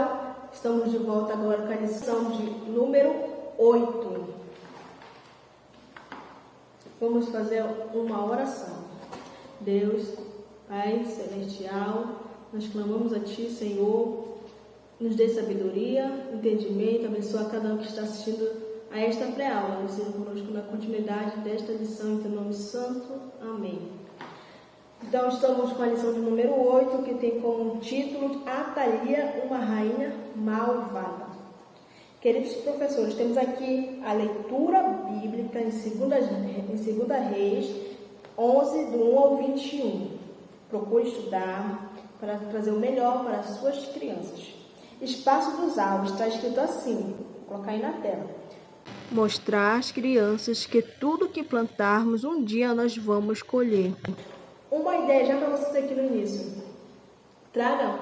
Celestial. Estamos de volta agora com a lição de número 8. Vamos fazer uma oração. Deus, Pai Celestial, nós clamamos a Ti, Senhor, nos dê sabedoria, entendimento, abençoa cada um que está assistindo a esta pré-aula, seja conosco na continuidade desta lição, em Teu nome santo. Amém. Então, estamos com a lição de número 8, que tem como título Atalia, uma rainha malvada. Queridos professores, temos aqui a leitura bíblica em 2 Reis 11, do 1 ao 21. Procure estudar para trazer o melhor para as suas crianças. Espaço dos alvos, está escrito assim, vou colocar aí na tela. Mostrar às crianças que tudo que plantarmos, um dia nós vamos colher. Uma ideia já para vocês aqui no início. Traga,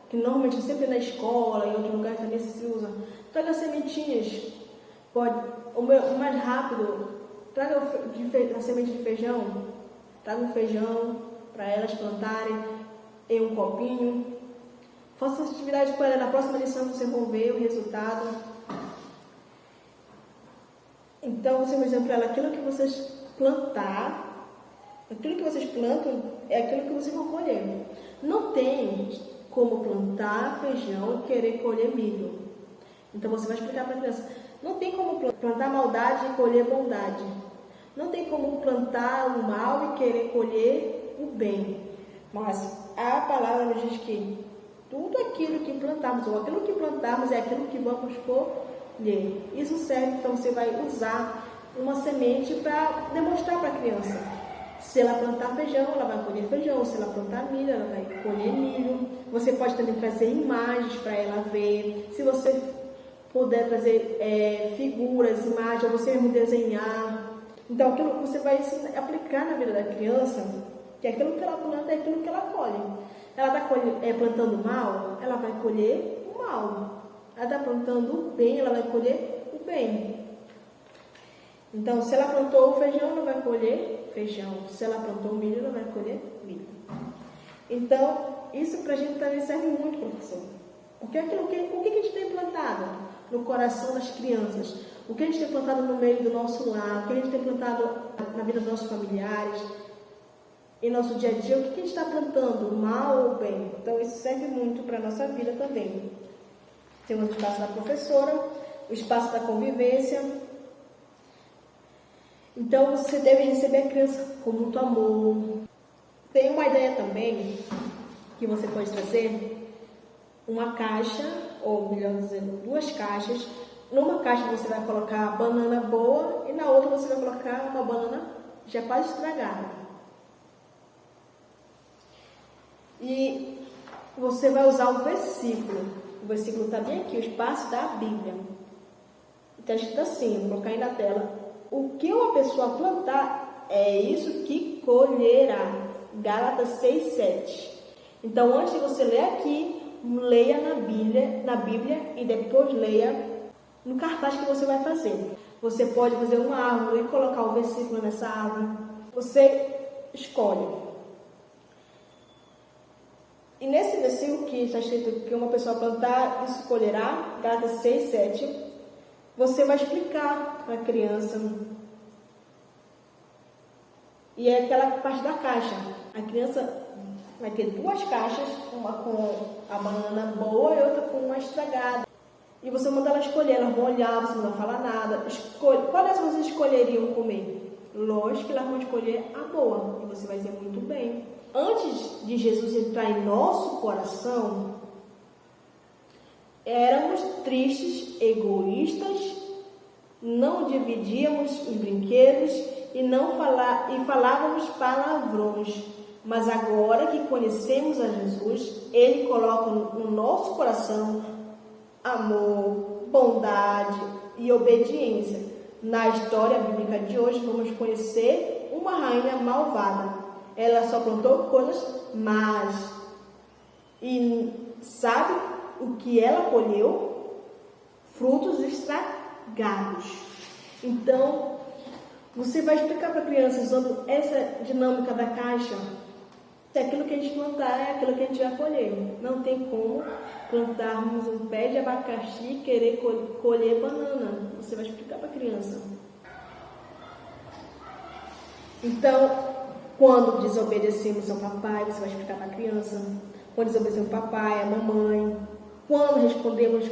que normalmente sempre na escola, em outro lugar também se usa, traga sementinhas. Pode, o mais rápido, traga a semente de feijão. Traga um feijão para elas plantarem em um copinho. Faça essa atividade com ela. Na próxima lição vocês vão ver o resultado. Então, você vai dizer para ela, aquilo que vocês plantar, aquilo que vocês plantam é aquilo que vocês vão colher. Não tem como plantar feijão e querer colher milho. Então você vai explicar para a criança. Não tem como plantar maldade e colher bondade. Não tem como plantar o mal e querer colher o bem. Mas a palavra nos diz que tudo aquilo que plantarmos, ou aquilo que plantarmos é aquilo que vamos colher. Isso serve, então você vai usar uma semente para demonstrar para a criança. Se ela plantar feijão, ela vai colher feijão. Se ela plantar milho, ela vai colher milho. Você pode também trazer imagens para ela ver. Se você puder trazer figuras, imagens, ou você mesmo desenhar. Então, aquilo que você vai aplicar na vida da criança, que aquilo que ela planta é aquilo que ela colhe. Ela está plantando mal, ela vai colher o mal. Ela está plantando o bem, ela vai colher o bem. Então, se ela plantou o feijão, ela vai colher feijão. Se ela plantou o milho, ela vai colher milho. Então, isso para a gente também serve muito, professor. Porque o que a gente tem plantado no coração das crianças? O que a gente tem plantado no meio do nosso lar? O que a gente tem plantado na vida dos nossos familiares? Em nosso dia a dia, o que a gente está plantando? O mal ou o bem? Então, isso serve muito para a nossa vida também. Temos o espaço da professora, o espaço da convivência. Então, você deve receber a criança com muito amor. Tem uma ideia também que você pode trazer uma caixa, ou melhor dizendo, 2 caixas. Numa caixa você vai colocar a banana boa e na outra você vai colocar uma banana já quase estragada. E você vai usar um versículo. O versículo está bem aqui, o espaço da Bíblia. Está escrito assim, vou colocar aí na tela. O que uma pessoa plantar é isso que colherá. Gálatas 6:7. Então, antes de você ler aqui, leia na Bíblia e depois leia no cartaz que você vai fazer. Você pode fazer uma árvore e colocar o versículo nessa árvore. Você escolhe. E nesse versículo que está escrito que uma pessoa plantar, isso colherá, Gálatas 6:7, você vai explicar para a criança. E é aquela parte da caixa. A criança vai ter 2 caixas, uma com a banana boa e outra com uma estragada. E você manda ela escolher, elas vão olhar, você não vai falar nada. Quais vocês escolheriam comer? Lógico que elas vão escolher a boa, e você vai dizer muito bem. Antes de Jesus entrar em nosso coração, éramos tristes, egoístas, não dividíamos os brinquedos e falávamos palavrões. Mas agora que conhecemos a Jesus, Ele coloca no nosso coração amor, bondade e obediência. Na história bíblica de hoje, vamos conhecer uma rainha malvada. Ela só plantou coisas más. E sabe o que ela colheu? Frutos estragados. Então, você vai explicar para a criança, usando essa dinâmica da caixa, se aquilo que a gente plantar é aquilo que a gente vai colher. Não tem como plantarmos um pé de abacaxi e querer colher banana? Você vai explicar para a criança. Então, quando desobedecemos ao papai, você vai explicar para a criança. Quando desobedecemos ao papai, à mamãe. Quando respondemos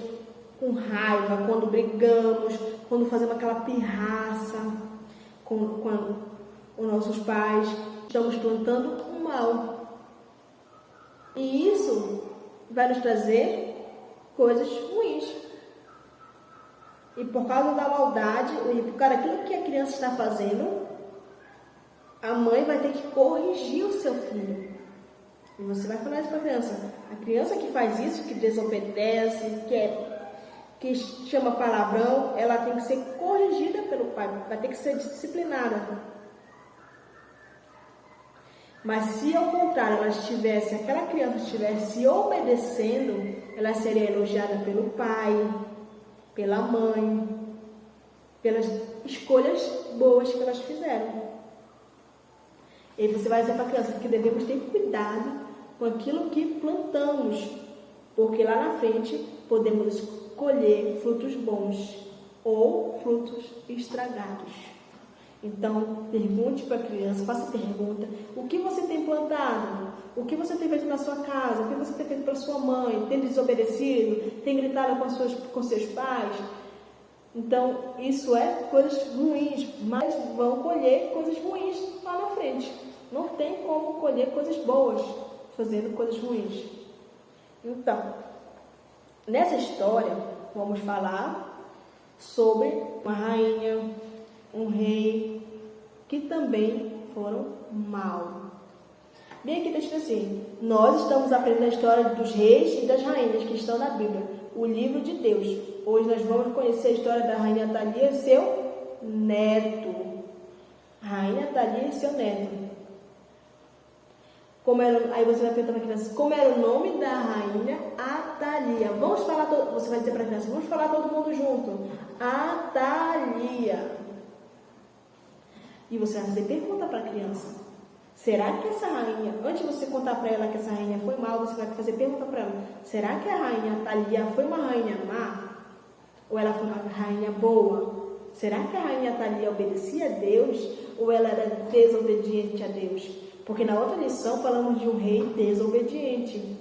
com raiva, quando brigamos, quando fazemos aquela pirraça com os nossos pais, estamos plantando um mal. E isso vai nos trazer coisas ruins. E por causa da maldade, e por causa daquilo que a criança está fazendo, a mãe vai ter que corrigir o seu filho. E você vai falar isso para a criança. A criança que faz isso, que desobedece, que chama palavrão, ela tem que ser corrigida pelo pai, vai ter que ser disciplinada. Mas se ao contrário aquela criança estivesse obedecendo, ela seria elogiada pelo pai, pela mãe, pelas escolhas boas que elas fizeram. E você vai dizer para a criança que devemos ter cuidado com aquilo que plantamos, porque lá na frente podemos colher frutos bons ou frutos estragados. Então, pergunte para a criança, faça pergunta: o que você tem plantado? O que você tem feito na sua casa? O que você tem feito para sua mãe? Tem desobedecido? Tem gritado com seus pais? Então, isso é coisas ruins, mas vão colher coisas ruins lá na frente. Não tem como colher coisas boas fazendo coisas ruins. Então, nessa história, vamos falar sobre uma rainha, um rei, que também foram maus. Bem aqui está escrito assim: nós estamos aprendendo a história dos reis e das rainhas que estão na Bíblia, o livro de Deus. Hoje nós vamos conhecer a história da rainha Thalia e seu neto. Rainha Thalia e seu neto. Aí você vai perguntar para a criança: como era o nome da rainha Atalia? Vamos falar, você vai dizer para a criança: vamos falar todo mundo junto. Atalia. E você vai fazer pergunta para a criança: será que essa rainha, antes de você contar para ela que essa rainha foi mal, você vai fazer pergunta para ela: será que a rainha Atalia foi uma rainha má? Ou ela foi uma rainha boa? Será que a rainha Atalia obedecia a Deus? Ou ela era desobediente a Deus? Porque na outra lição falamos de um rei desobediente.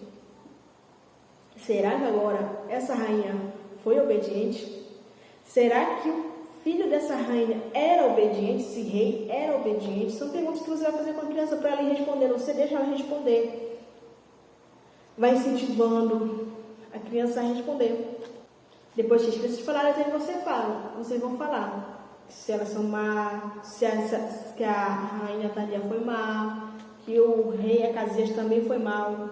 Será que agora essa rainha foi obediente? Será que o filho dessa rainha era obediente? Esse rei era obediente? São perguntas que você vai fazer com a criança para ela ir respondendo. Você deixa ela responder. Vai incentivando a criança a responder. Depois que as crianças falarem, aí você fala. Vocês vão falar se elas são má, que a rainha Thalia foi má, que o rei Acasias também foi mau.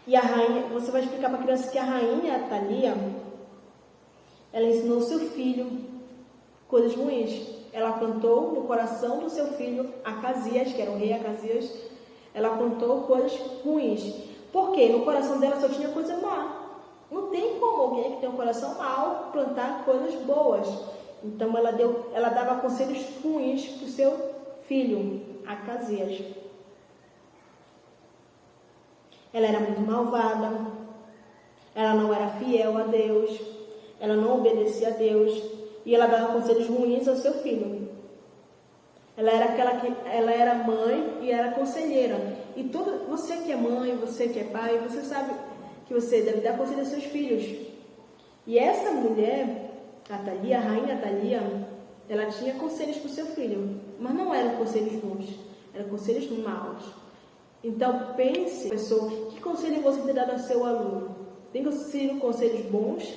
E a rainha, você vai explicar para a criança que a rainha Thalia, ela ensinou seu filho coisas ruins. Ela plantou no coração do seu filho Acasias, que era o rei Acasias, ela plantou coisas ruins. Por quê? No coração dela só tinha coisa má. Não tem como alguém que tem um coração mau plantar coisas boas. Então ela dava conselhos ruins para o seu filho Acasias. Ela era muito malvada, ela não era fiel a Deus, ela não obedecia a Deus e ela dava conselhos ruins ao seu filho. Ela era mãe e era conselheira. E você que é mãe, você que é pai, você sabe que você deve dar conselho aos seus filhos. E essa mulher, a Thalia, a rainha Thalia, ela tinha conselhos para o seu filho, mas não eram conselhos bons, eram conselhos maus. Então pense, pessoa, que conselho você tem dado ao seu aluno? Tem sido conselhos bons?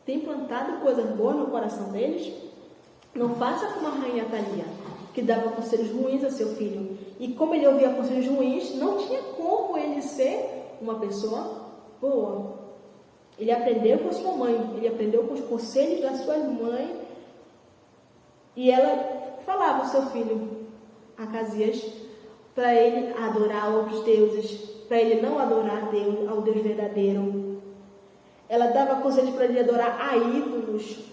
Tem plantado coisas boas no coração deles? Não faça como a rainha Thalia, que dava conselhos ruins ao seu filho. E como ele ouvia conselhos ruins, não tinha como ele ser uma pessoa boa. Ele aprendeu com a sua mãe, ele aprendeu com os conselhos da sua mãe. E ela falava ao seu filho, Acasias, para ele adorar outros deuses, para ele não adorar Deus, ao Deus verdadeiro. Ela dava conselhos para ele adorar a ídolos.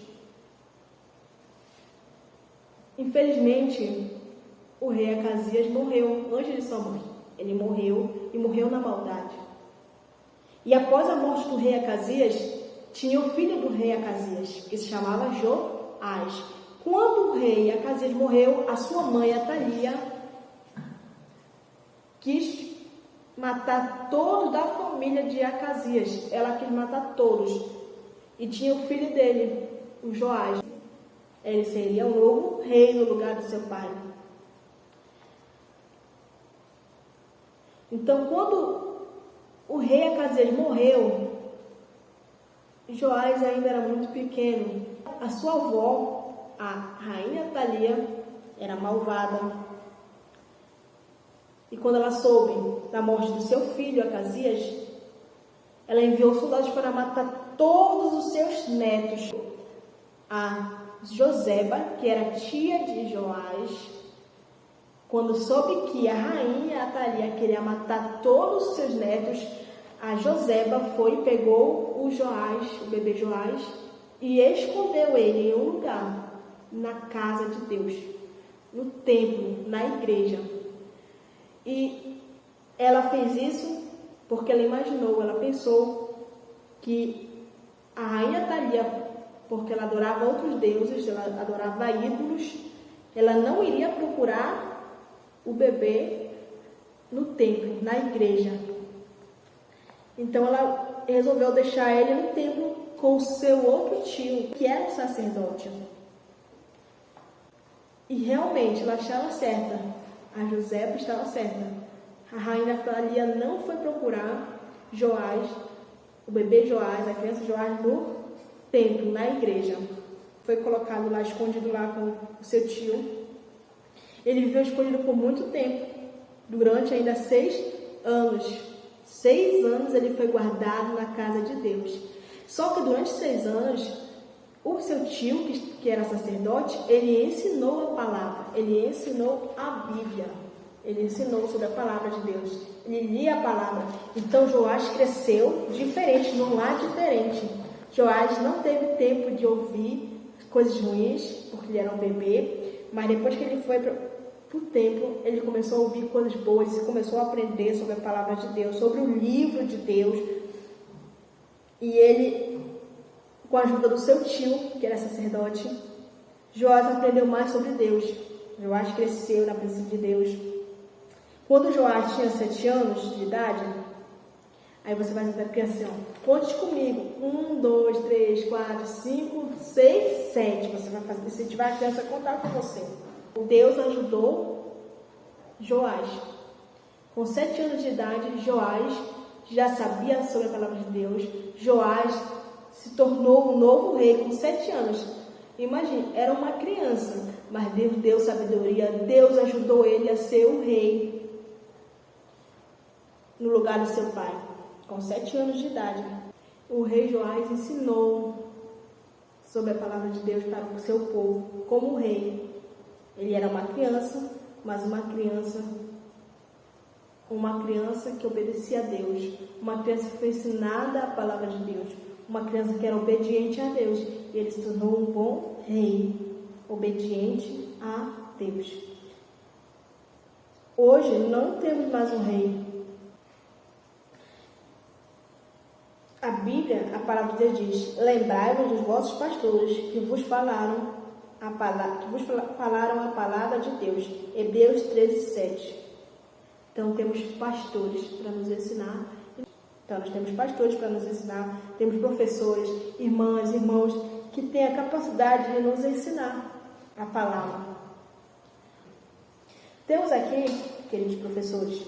Infelizmente, o rei Acasias morreu antes de sua mãe. Ele morreu e morreu na maldade. E após a morte do rei Acasias, tinha o filho do rei Acasias, que se chamava Joás. Quando o rei Acasias morreu, a sua mãe, Atalia, quis matar todos da família de Acasias. Ela quis matar todos. E tinha o filho dele, o Joás. Ele seria o novo rei no lugar do seu pai. Então, quando o rei Acasias morreu, Joás ainda era muito pequeno. A sua avó, a rainha Atalia, era malvada. E quando ela soube da morte do seu filho Acasias, ela enviou soldados para matar todos os seus netos. A Joseba, que era tia de Joás, quando soube que a rainha Atalia queria matar todos os seus netos, a Joseba foi e pegou o Joás, o bebê Joás, e escondeu ele em um lugar, na casa de Deus, no templo, na igreja. E ela fez isso porque ela imaginou, ela pensou que a rainha Atalia, porque ela adorava outros deuses, ela adorava ídolos, ela não iria procurar o bebê no templo, na igreja. Então ela resolveu deixar ele no templo com o seu outro tio, que era o sacerdote. E realmente ela estava certa, a Josefa estava certa. A rainha Atalia não foi procurar Joás, o bebê Joás, a criança Joás, no templo, na igreja. Foi colocado lá, escondido lá com o seu tio. Ele viveu escondido por muito tempo, durante ainda 6 anos. 6 anos ele foi guardado na casa de Deus. Só que durante 6 anos, o seu tio, que era sacerdote, ele ensinou a palavra, ele ensinou a Bíblia, ele ensinou sobre a palavra de Deus, ele lia a palavra. Então Joás cresceu diferente, num lar diferente. Joás não teve tempo de ouvir coisas ruins, porque ele era um bebê, mas depois que ele foi para o templo, ele começou a ouvir coisas boas, começou a aprender sobre a palavra de Deus, sobre o livro de Deus. E ele, com a ajuda do seu tio, que era sacerdote, Joás aprendeu mais sobre Deus. Joás cresceu na presença de Deus. Quando Joás tinha 7 anos de idade, aí você vai dizer para a criança assim, conte comigo, 1, 2, 3, 4, 5, 6, 7, você vai fazer, incentivar a criança a contar com você. Deus ajudou Joás. Com 7 anos de idade, Joás já sabia sobre a palavra de Deus. Joás se tornou um novo rei com 7 anos. Imagine, era uma criança, mas Deus deu sabedoria, Deus ajudou ele a ser o rei no lugar do seu pai. Com 7 anos de idade, o rei Joás ensinou sobre a palavra de Deus para o seu povo como rei. Ele era uma criança, mas uma criança que obedecia a Deus, uma criança que foi ensinada a palavra de Deus, uma criança que era obediente a Deus, e ele se tornou um bom rei, obediente a Deus. Hoje não temos mais um rei. A Bíblia, a palavra de Deus diz, lembrai-vos dos vossos pastores que vos falaram a palavra de Deus. Hebreus 13:7. Então temos pastores para nos ensinar. Então nós temos pastores para nos ensinar, temos professores, irmãs, irmãos que têm a capacidade de nos ensinar a palavra. Temos aqui, queridos professores,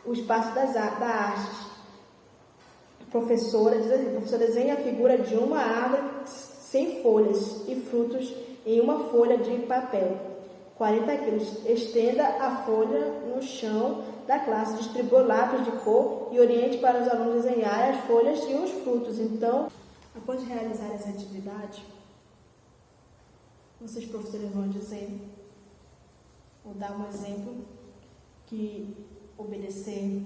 o espaço da arte. A professora diz assim, a professora desenha a figura de uma árvore sem folhas e frutos em uma folha de papel. 40 quilos. Estenda a folha no chão da classe, distribua lápis de cor e oriente para os alunos desenharem as folhas e os frutos. Então, após realizar essa atividade, vocês professores vão dizer, vou dar um exemplo, que obedecer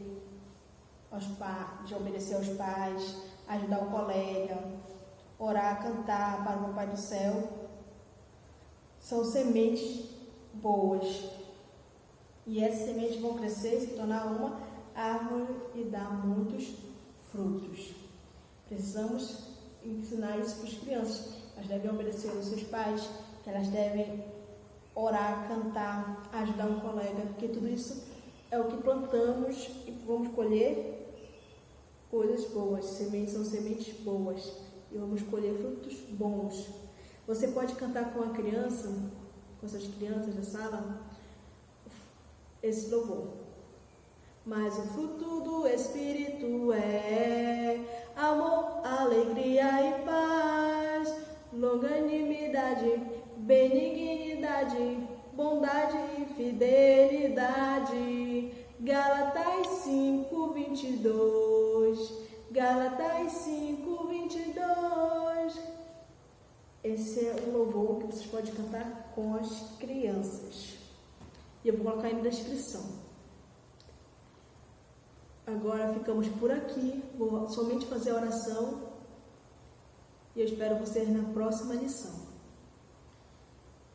aos pais, ajudar o colega, orar, cantar para o Papai do Céu, são sementes boas. E essas sementes vão crescer e se tornar uma árvore e dar muitos frutos. Precisamos ensinar isso para as crianças. Elas devem obedecer aos seus pais, elas devem orar, cantar, ajudar um colega, porque tudo isso é o que plantamos e vamos colher coisas boas. Sementes são sementes boas e vamos colher frutos bons. Você pode cantar com a criança, com essas crianças da sala, esse louvor. Mas o fruto do Espírito é amor, alegria e paz, longanimidade, benignidade, bondade e fidelidade. Gálatas 5:22. Gálatas 5:22. Esse é o louvor que vocês podem cantar com as crianças. E eu vou colocar aí na descrição. Agora ficamos por aqui. Vou somente fazer a oração. E eu espero vocês na próxima lição.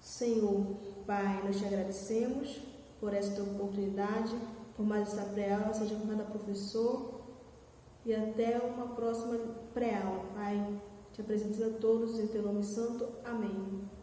Senhor, Pai, nós te agradecemos por esta oportunidade, por mais esta pré-aula, seja com cada professor. E até uma próxima pré-aula, Pai. Te apresento a todos em teu nome santo. Amém.